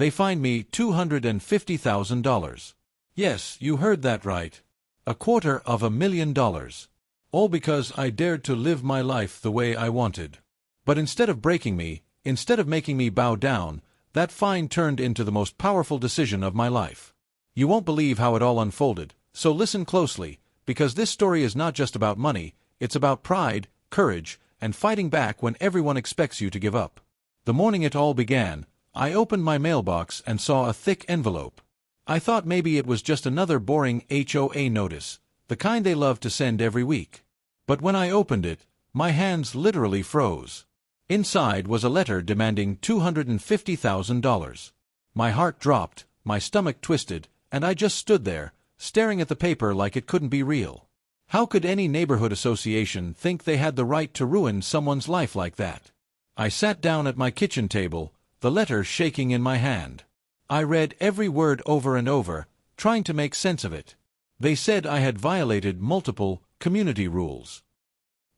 They fined me $250,000. Yes, you heard that right. $250,000. All because I dared to live my life the way I wanted. But instead of breaking me, instead of making me bow down, that fine turned into the most powerful decision of my life. You won't believe how it all unfolded, so listen closely, because this story is not just about money, it's about pride, courage, and fighting back when everyone expects you to give up. The morning it all began, I opened my mailbox and saw a thick envelope. I thought maybe it was just another boring HOA notice, the kind they love to send every week. But when I opened it, my hands literally froze. Inside was a letter demanding $250,000. My heart dropped, my stomach twisted, and I just stood there, staring at the paper like it couldn't be real. How could any neighborhood association think they had the right to ruin someone's life like that? I sat down at my kitchen table, the letter shaking in my hand. I read every word over and over, trying to make sense of it. They said I had violated multiple community rules.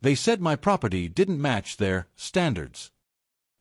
They said my property didn't match their standards.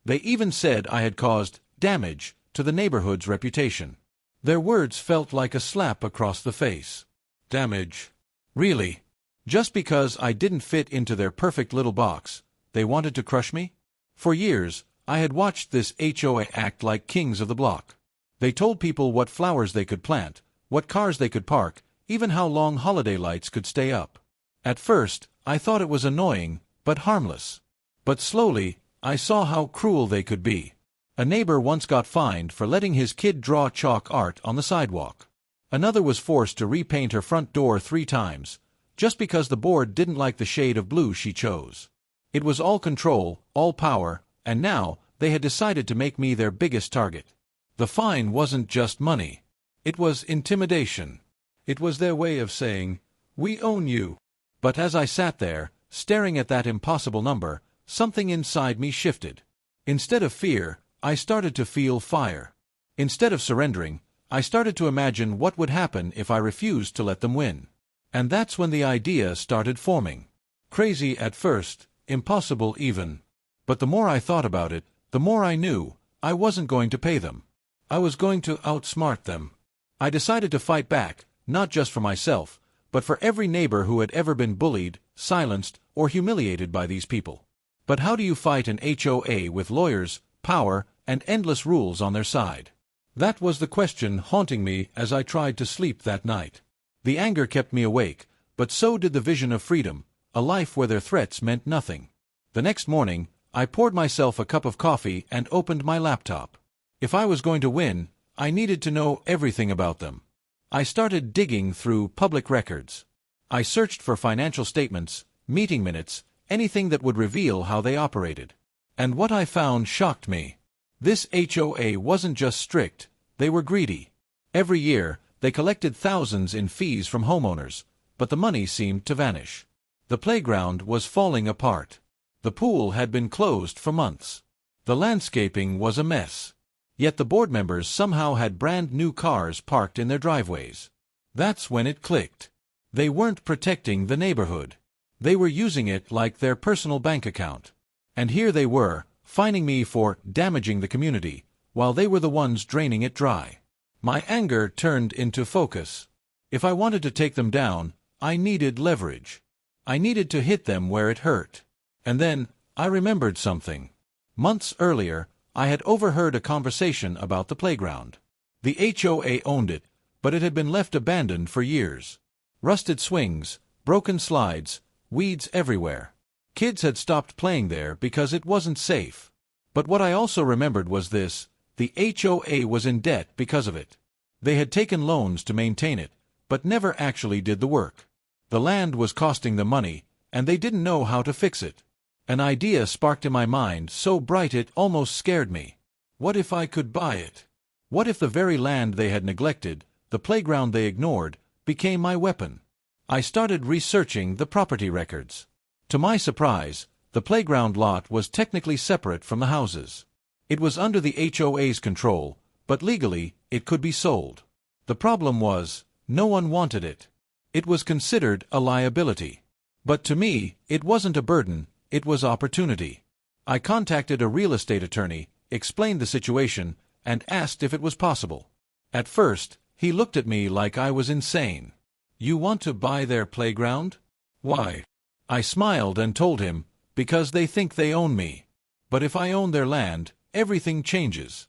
They even said I had caused damage to the neighborhood's reputation. Their words felt like a slap across the face. Damage? Really? Just because I didn't fit into their perfect little box, they wanted to crush me? For years, I had watched this HOA act like kings of the block. They told people what flowers they could plant, what cars they could park, even how long holiday lights could stay up. At first, I thought it was annoying, but harmless. But slowly, I saw how cruel they could be. A neighbor once got fined for letting his kid draw chalk art on the sidewalk. Another was forced to repaint her front door 3 times, just because the board didn't like the shade of blue she chose. It was all control, all power, and now they had decided to make me their biggest target. The fine wasn't just money. It was intimidation. It was their way of saying, "We own you." But as I sat there, staring at that impossible number, something inside me shifted. Instead of fear, I started to feel fire. Instead of surrendering, I started to imagine what would happen if I refused to let them win. And that's when the idea started forming. Crazy at first, impossible even. But the more I thought about it, the more I knew I wasn't going to pay them. I was going to outsmart them. I decided to fight back, not just for myself, but for every neighbor who had ever been bullied, silenced, or humiliated by these people. But how do you fight an HOA with lawyers, power, and endless rules on their side? That was the question haunting me as I tried to sleep that night. The anger kept me awake, but so did the vision of freedom, a life where their threats meant nothing. The next morning, I poured myself a cup of coffee and opened my laptop. If I was going to win, I needed to know everything about them. I started digging through public records. I searched for financial statements, meeting minutes, anything that would reveal how they operated. And what I found shocked me. This HOA wasn't just strict, they were greedy. Every year, they collected thousands in fees from homeowners, but the money seemed to vanish. The playground was falling apart. The pool had been closed for months. The landscaping was a mess. Yet the board members somehow had brand new cars parked in their driveways. That's when it clicked. They weren't protecting the neighborhood. They were using it like their personal bank account. And here they were, fining me for damaging the community, while they were the ones draining it dry. My anger turned into focus. If I wanted to take them down, I needed leverage. I needed to hit them where it hurt. And then, I remembered something. Months earlier, I had overheard a conversation about the playground. The HOA owned it, but it had been left abandoned for years. Rusted swings, broken slides, weeds everywhere. Kids had stopped playing there because it wasn't safe. But what I also remembered was this: the HOA was in debt because of it. They had taken loans to maintain it, but never actually did the work. The land was costing them money, and they didn't know how to fix it. An idea sparked in my mind so bright it almost scared me. What if I could buy it? What if the very land they had neglected, the playground they ignored, became my weapon? I started researching the property records. To my surprise, the playground lot was technically separate from the houses. It was under the HOA's control, but legally, it could be sold. The problem was, no one wanted it. It was considered a liability. But to me, it wasn't a burden, it was opportunity. I contacted a real estate attorney, explained the situation, and asked if it was possible. At first, he looked at me like I was insane. "You want to buy their playground? Why?" I smiled and told him, "Because they think they own me. But if I own their land, everything changes."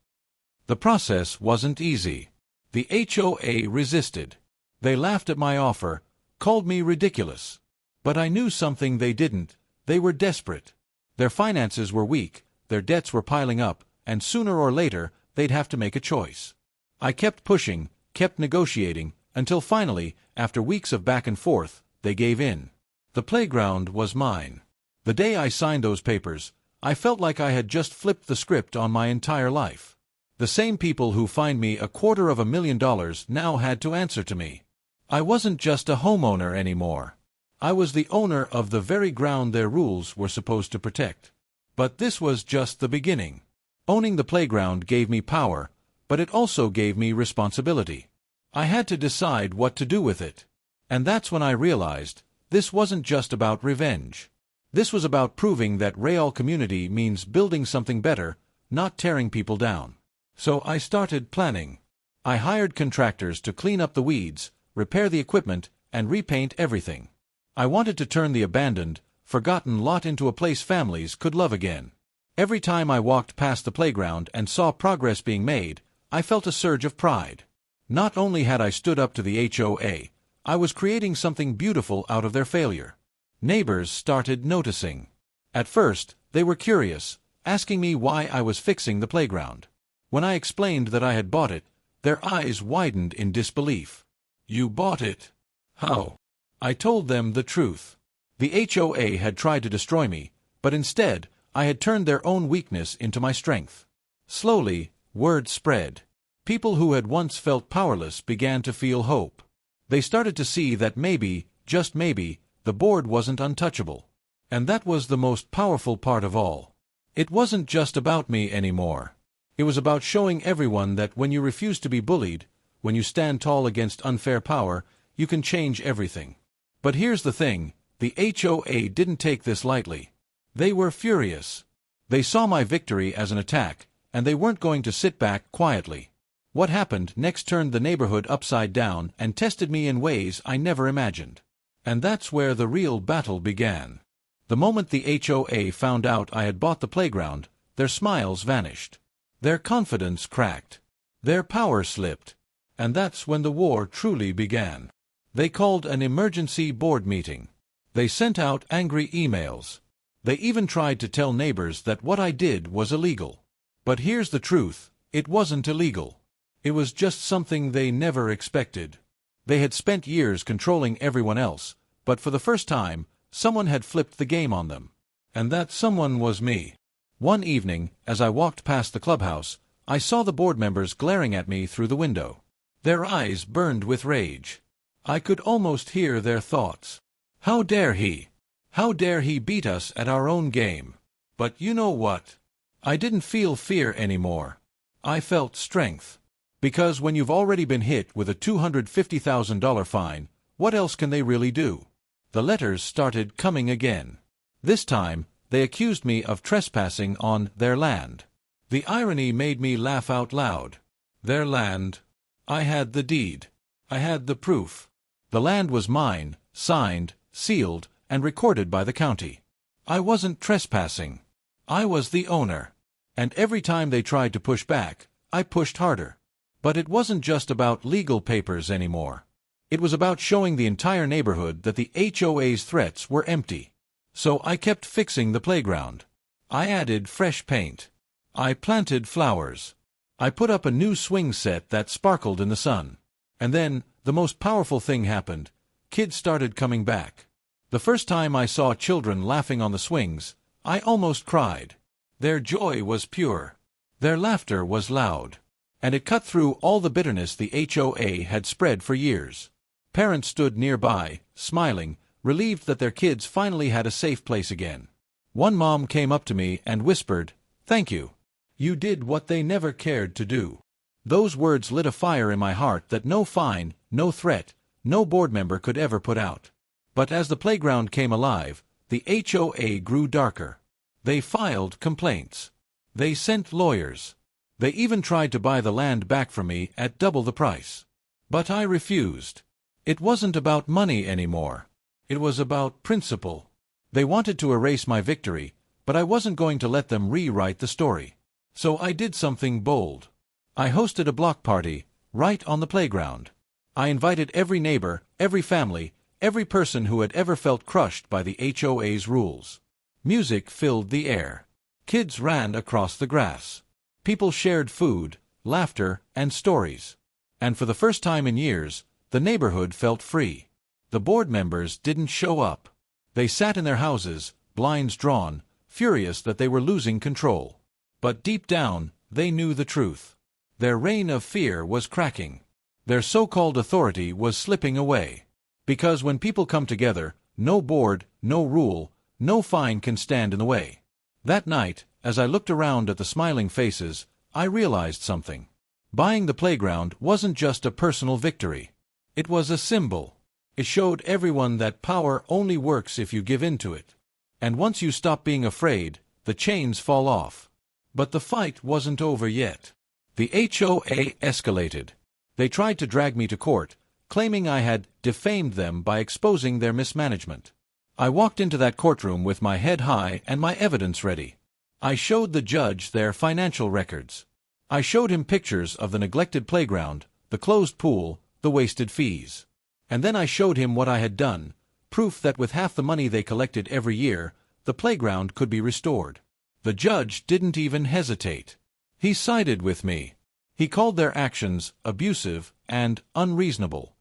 The process wasn't easy. The HOA resisted. They laughed at my offer, called me ridiculous. But I knew something they didn't. They were desperate. Their finances were weak, their debts were piling up, and sooner or later, they'd have to make a choice. I kept pushing, kept negotiating, until finally, after weeks of back and forth, they gave in. The playground was mine. The day I signed those papers, I felt like I had just flipped the script on my entire life. The same people who fined me $250,000 now had to answer to me. I wasn't just a homeowner anymore. I was the owner of the very ground their rules were supposed to protect. But this was just the beginning. Owning the playground gave me power, but it also gave me responsibility. I had to decide what to do with it. And that's when I realized this wasn't just about revenge. This was about proving that real community means building something better, not tearing people down. So I started planning. I hired contractors to clean up the weeds, repair the equipment, and repaint everything. I wanted to turn the abandoned, forgotten lot into a place families could love again. Every time I walked past the playground and saw progress being made, I felt a surge of pride. Not only had I stood up to the HOA, I was creating something beautiful out of their failure. Neighbors started noticing. At first, they were curious, asking me why I was fixing the playground. When I explained that I had bought it, their eyes widened in disbelief. "You bought it? How?" I told them the truth. The HOA had tried to destroy me, but instead, I had turned their own weakness into my strength. Slowly, word spread. People who had once felt powerless began to feel hope. They started to see that maybe, just maybe, the board wasn't untouchable. And that was the most powerful part of all. It wasn't just about me anymore. It was about showing everyone that when you refuse to be bullied, when you stand tall against unfair power, you can change everything. But here's the thing, the HOA didn't take this lightly. They were furious. They saw my victory as an attack, and they weren't going to sit back quietly. What happened next turned the neighborhood upside down and tested me in ways I never imagined. And that's where the real battle began. The moment the HOA found out I had bought the playground, their smiles vanished. Their confidence cracked. Their power slipped. And that's when the war truly began. They called an emergency board meeting. They sent out angry emails. They even tried to tell neighbors that what I did was illegal. But here's the truth, it wasn't illegal. It was just something they never expected. They had spent years controlling everyone else, but for the first time, someone had flipped the game on them. And that someone was me. One evening, as I walked past the clubhouse, I saw the board members glaring at me through the window. Their eyes burned with rage. I could almost hear their thoughts. How dare he? How dare he beat us at our own game? But you know what? I didn't feel fear anymore. I felt strength. Because when you've already been hit with a $250,000 fine, what else can they really do? The letters started coming again. This time, they accused me of trespassing on their land. The irony made me laugh out loud. Their land? I had the deed. I had the proof. The land was mine, signed, sealed, and recorded by the county. I wasn't trespassing. I was the owner. And every time they tried to push back, I pushed harder. But it wasn't just about legal papers anymore. It was about showing the entire neighborhood that the HOA's threats were empty. So I kept fixing the playground. I added fresh paint. I planted flowers. I put up a new swing set that sparkled in the sun. And then, the most powerful thing happened. Kids started coming back. The first time I saw children laughing on the swings, I almost cried. Their joy was pure. Their laughter was loud. And it cut through all the bitterness the HOA had spread for years. Parents stood nearby, smiling, relieved that their kids finally had a safe place again. One mom came up to me and whispered, "Thank you. You did what they never cared to do." Those words lit a fire in my heart that no fine, no threat, no board member could ever put out. But as the playground came alive, the HOA grew darker. They filed complaints. They sent lawyers. They even tried to buy the land back from me at double the price. But I refused. It wasn't about money anymore. It was about principle. They wanted to erase my victory, but I wasn't going to let them rewrite the story. So I did something bold. I hosted a block party, right on the playground. I invited every neighbor, every family, every person who had ever felt crushed by the HOA's rules. Music filled the air. Kids ran across the grass. People shared food, laughter, and stories. And for the first time in years, the neighborhood felt free. The board members didn't show up. They sat in their houses, blinds drawn, furious that they were losing control. But deep down, they knew the truth. Their reign of fear was cracking. Their so-called authority was slipping away. Because when people come together, no board, no rule, no fine can stand in the way. That night, as I looked around at the smiling faces, I realized something. Buying the playground wasn't just a personal victory. It was a symbol. It showed everyone that power only works if you give in to it. And once you stop being afraid, the chains fall off. But the fight wasn't over yet. The HOA escalated. They tried to drag me to court, claiming I had defamed them by exposing their mismanagement. I walked into that courtroom with my head high and my evidence ready. I showed the judge their financial records. I showed him pictures of the neglected playground, the closed pool, the wasted fees. And then I showed him what I had done, proof that with half the money they collected every year, the playground could be restored. The judge didn't even hesitate. He sided with me. He called their actions abusive and unreasonable.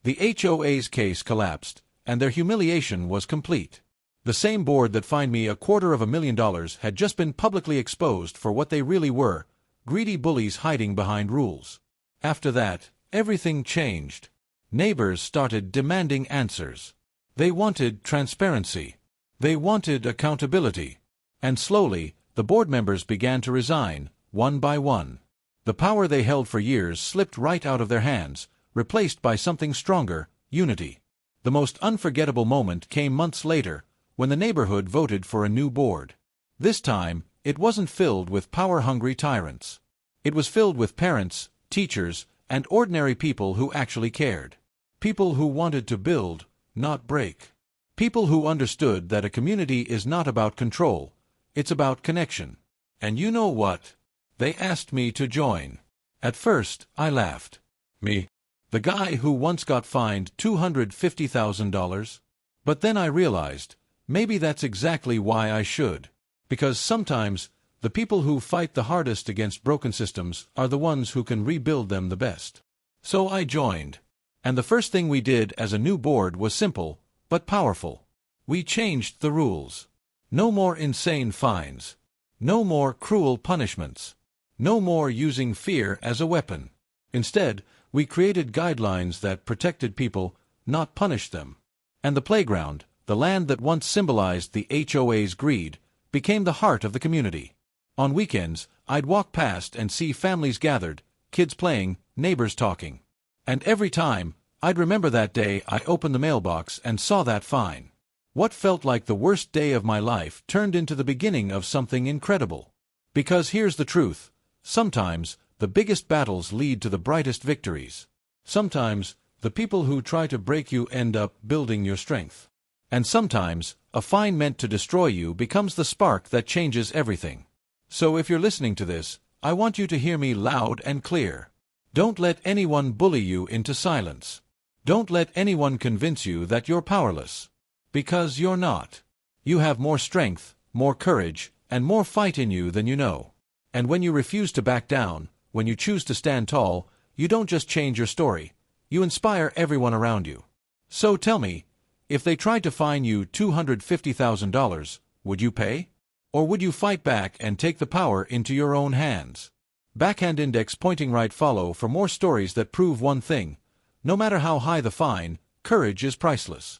The HOA's case collapsed, and their humiliation was complete. The same board that fined me $250,000 had just been publicly exposed for what they really were, greedy bullies hiding behind rules. After that, everything changed. Neighbors started demanding answers. They wanted transparency. They wanted accountability. And slowly, the board members began to resign, one by one. The power they held for years slipped right out of their hands, replaced by something stronger, unity. The most unforgettable moment came months later, when the neighborhood voted for a new board. This time, it wasn't filled with power-hungry tyrants. It was filled with parents, teachers, and ordinary people who actually cared. People who wanted to build, not break. People who understood that a community is not about control, it's about connection. And you know what? They asked me to join. At first, I laughed. Me? The guy who once got fined $250,000? But then I realized, maybe that's exactly why I should. Because sometimes, the people who fight the hardest against broken systems are the ones who can rebuild them the best. So I joined. And the first thing we did as a new board was simple, but powerful. We changed the rules. No more insane fines. No more cruel punishments. No more using fear as a weapon. Instead, we created guidelines that protected people, not punished them. And the playground, the land that once symbolized the HOA's greed, became the heart of the community. On weekends, I'd walk past and see families gathered, kids playing, neighbors talking. And every time, I'd remember that day I opened the mailbox and saw that fine. What felt like the worst day of my life turned into the beginning of something incredible. Because here's the truth. Sometimes, the biggest battles lead to the brightest victories. Sometimes, the people who try to break you end up building your strength. And sometimes, a fine meant to destroy you becomes the spark that changes everything. So if you're listening to this, I want you to hear me loud and clear. Don't let anyone bully you into silence. Don't let anyone convince you that you're powerless. Because you're not. You have more strength, more courage, and more fight in you than you know. And when you refuse to back down, when you choose to stand tall, you don't just change your story, you inspire everyone around you. So tell me, if they tried to fine you $250,000, would you pay? Or would you fight back and take the power into your own hands? Backhand index pointing right follow for more stories that prove one thing. No matter how high the fine, courage is priceless.